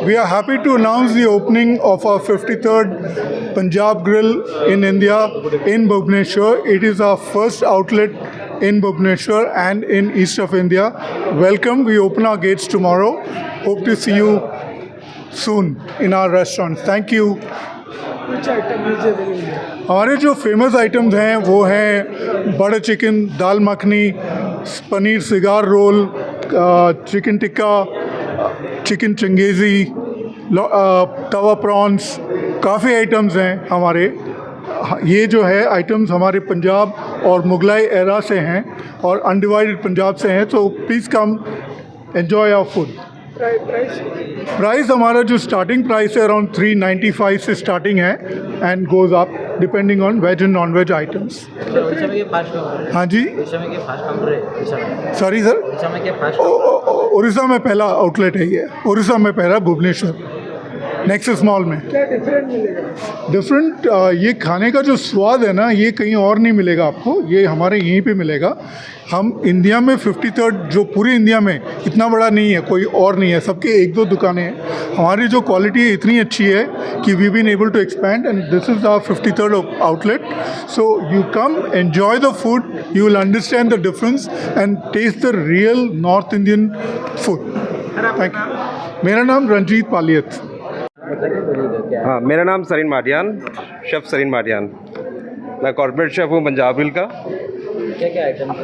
We are happy to announce the opening of our 53rd Punjab Grill in India in Bhubaneswar. It is our first outlet in Bhubaneswar and in east of India. Welcome. We open our gates tomorrow. Hope to see you soon in our restaurant. Thank you. हमारे जो famous items हैं वो हैं butter chicken, dal makhani, paneer cigar roll, chicken tikka, chicken changezi, tawa prawns, काफ़ी items हैं हमारे। ये जो है आइटम्स हमारे पंजाब और मुगलाई एरा से हैं और अनडिवाइडेड पंजाब से हैं। तो please come enjoy our food. Price हमारा जो स्टार्टिंग प्राइस है अराउंड 395 से स्टार्टिंग है and goes up depending on veg and non veg items. हाँ जी, सॉरी सर, उड़ीसा में पहला आउटलेट है ये, उड़ीसा में पहला भुवनेश्वर नेक्सस मॉल में। क्या डिफरेंट मिलेगा? डिफरेंट ये खाने का जो स्वाद है ना, ये कहीं और नहीं मिलेगा आपको, ये हमारे यहीं पे मिलेगा। हम इंडिया में 53rd जो पूरी इंडिया में इतना बड़ा नहीं है, कोई और नहीं है, सबके एक दो दुकानें हैं। हमारी जो क्वालिटी है इतनी अच्छी है कि we been able to expand and this is our 53rd outlet. So you come enjoy the food, you will understand the difference and taste the real north Indian food. Thank you. मेरा नाम रंजीत पालियत। हाँ, मेरा नाम Sareen Matiyan, chef Sareen Matiyan. मैं corporate chef हूँ Punjab hill का। क्या क्या items?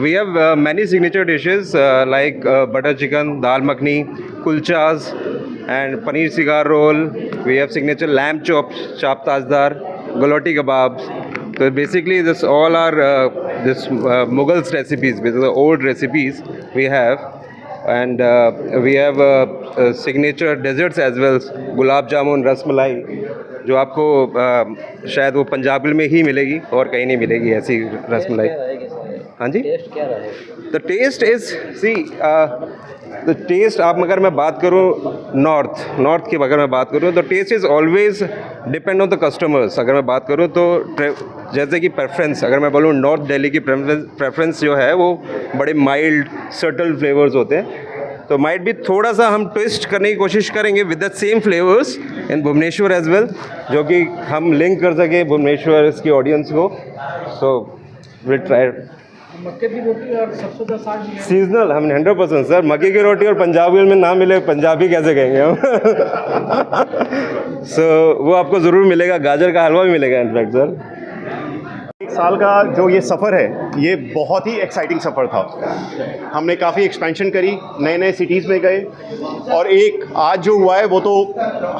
We have many signature dishes like butter chicken, dal makhani, kulchas and paneer cigar roll. We have signature lamb chops, chaap Tajdar, galouti kebabs. So basically this all are this Mughals recipes, with the old recipes we have. And we have signature desserts as well, gulab jamun, rasmalai, जो आपको शायद वो पंजाब में ही मिलेगी और कहीं नहीं मिलेगी ऐसी रसमलाई। हाँ जी, टेस्ट क्या रहा? The taste is see the taste. आप अगर मैं बात करूँ नॉर्थ की अगर मैं बात करूँ तो taste is always depend on the customers. अगर मैं बात करूँ तो जैसे कि प्रेफरेंस, अगर मैं बोलूँ नॉर्थ दिल्ली की प्रेफरेंस जो है वो बड़े माइल्ड सटल फ्लेवर्स होते हैं। तो माइट भी थोड़ा सा हम ट्विस्ट करने की कोशिश करेंगे with the same flavours in Bhubaneswar as well, जो कि हम लिंक कर सकें भुवनेश्वर की ऑडियंस को। So will try. मक्के की रोटी और सरसों का साग भी है। सीजनल, हम 100% सर, मक्के की रोटी और पंजाबी में ना मिले पंजाबी कैसे कहेंगे हम। सो वो आपको ज़रूर मिलेगा, गाजर का हलवा भी मिलेगा इनफैक्ट सर। एक साल का जो ये सफ़र है, ये बहुत ही एक्साइटिंग सफ़र था। हमने काफ़ी एक्सपेंशन करी, नए नए सिटीज़ में गए, और एक आज जो हुआ है वो तो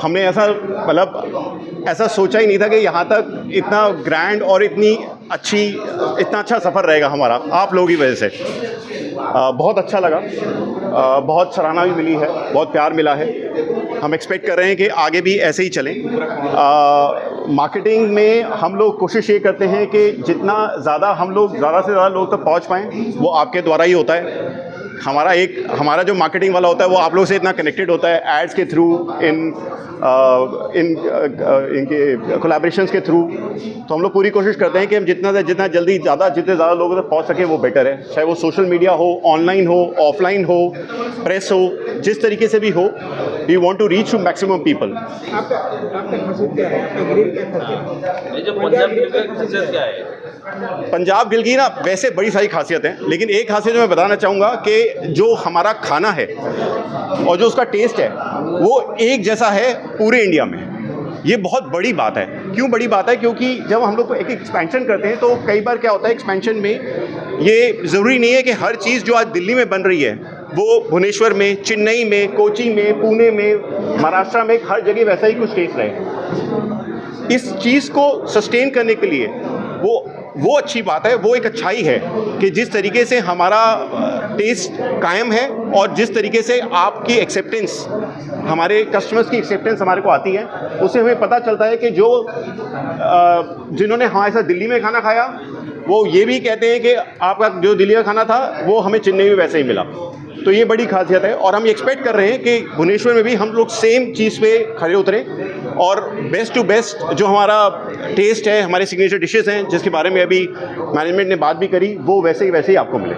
हमने ऐसा मतलब ऐसा सोचा ही नहीं था कि यहाँ तक इतना ग्रैंड और इतना अच्छा सफ़र रहेगा हमारा आप लोगों की वजह से। बहुत अच्छा लगा, बहुत सराहना भी मिली है, बहुत प्यार मिला है। हम एक्सपेक्ट कर रहे हैं कि आगे भी ऐसे ही चलें। मार्केटिंग में हम लोग कोशिश ये करते हैं कि जितना ज़्यादा हम लोग ज़्यादा से ज़्यादा लोग तक पहुँच पाएँ, वो आपके द्वारा ही होता है। हमारा जो मार्केटिंग वाला होता है वो आप लोग से इतना कनेक्टेड होता है एड्स के थ्रू, इनके कोलैबोरेशंस के थ्रू। तो हम लोग पूरी कोशिश करते हैं कि हम जितने ज़्यादा लोगों तक पहुंच सके वो बेटर है। चाहे वो सोशल मीडिया हो, ऑनलाइन हो, ऑफलाइन हो, प्रेस हो, जिस तरीके से भी हो, we want to reach to maximum people. Punjab Grill की ना वैसे बड़ी सारी खासियत है, लेकिन एक खासियत जो मैं बताना चाहूँगा कि जो हमारा खाना है और जो उसका टेस्ट है वो एक जैसा है पूरे इंडिया में। ये बहुत बड़ी बात है। क्यों बड़ी बात है? क्योंकि जब हम लोग एक एक्सपेंशन करते हैं तो कई बार क्या होता है एक्सपेंशन में, ये ज़रूरी नहीं है कि हर चीज़ जो आज दिल्ली में बन रही है वो भुवनेश्वर में, चेन्नई में, कोची में, पुणे में, महाराष्ट्र में, हर जगह वैसा ही कुछ टेस्ट रहे। इस चीज़ को सस्टेन करने के लिए वो अच्छी बात है, वो एक अच्छाई है कि जिस तरीके से हमारा टेस्ट कायम है और जिस तरीके से आपकी एक्सेप्टेंस, हमारे कस्टमर्स की एक्सेप्टेंस हमारे को आती है, उससे हमें पता चलता है कि जिन्होंने हमारे साथ दिल्ली में खाना खाया वो ये भी कहते हैं कि आपका जो दिल्ली का खाना था वो हमें चेन्नई में वैसे ही मिला। तो ये बड़ी खासियत है और हम एक्सपेक्ट कर रहे हैं कि भुवनेश्वर में भी हम लोग सेम चीज़ पे खड़े उतरें और बेस्ट टू बेस्ट जो हमारा टेस्ट है, हमारे सिग्नेचर डिशेस हैं जिसके बारे में अभी मैनेजमेंट ने बात भी करी, वो वैसे ही आपको मिले।